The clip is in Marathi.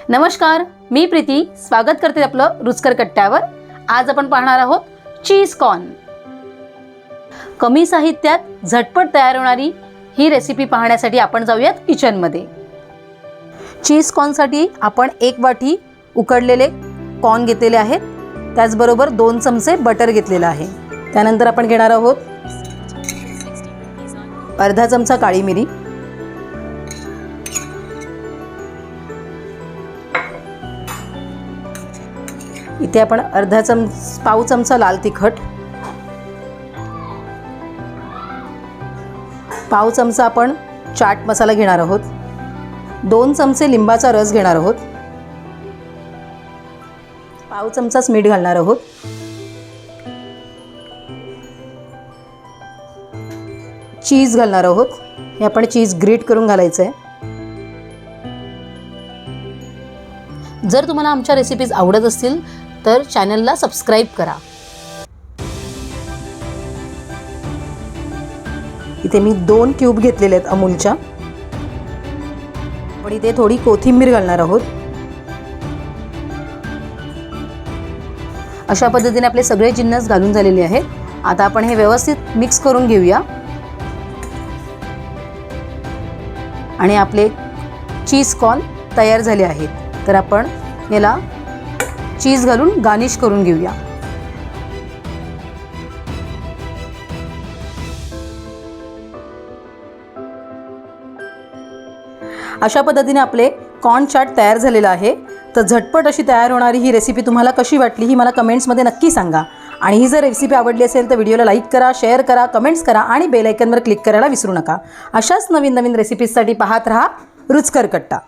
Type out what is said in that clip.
नमस्कार, मी प्रीती स्वागत करते आपलं रुचकर कट्ट्यावर। आज आपण पाहणार आहोत चीज कॉर्न। कमी साहित्यात झटपट तयार होणारी ही रेसिपी पाहण्यासाठी आपण जाऊयात किचनमध्ये। चीज कॉर्नसाठी आपण 1 वाटी उकडलेले कॉर्न घेतलेले आहेत, त्याचबरोबर 2 चमचे बटर घेतलेले आहे। त्यानंतर आपण घेणार आहोत अर्धा चमचा काळी मिरी, इथे आपण पाव चमचा लाल तिखट, पाव चमचा आपण चाट मसाला घेणार आहोत, 2 चमचे लिंबाचा रस घेणार आहोत, पाव चमचाच मीठ घालणार आहोत, चीज घालणार आहोत। हे आपण चीज ग्रेट करून घालायचं आहे। जर तुम्हाला आमच्या रेसिपीज आवडत असतील तर चॅनलला सबस्क्राइब करा। इथे मी 2 क्यूब घेतलेले आहेत अमूलच्या। आपण इथे थोडी कोथिंबीर घालणार आहोत। अशा पद्धतीने आपले सगळे जिन्नस घालून झालेले आहेत। आता आपण हे व्यवस्थित मिक्स करून घेऊया आणि आपले चीज कॉर्न तयार झाले आहेत। तर आपण याला चीज घालून गार्निश करून घेऊया। अशा पद्धतीने आपले कॉर्न चाट तयार झालेला आहे। तर झटपट अशी तयार होणारी ही रेसिपी तुम्हाला कशी वाटली ही मला कमेंट्समध्ये नक्की सांगा। आणि ही जर रेसिपी आवडली असेल तर व्हिडिओला लाईक करा, शेअर करा, कमेंट्स करा आणि बेल आयकॉनवर क्लिक करायला विसरू नका। अशाच नवीन रेसिपीजसाठी पाहत रहा रुचकर कट्टा।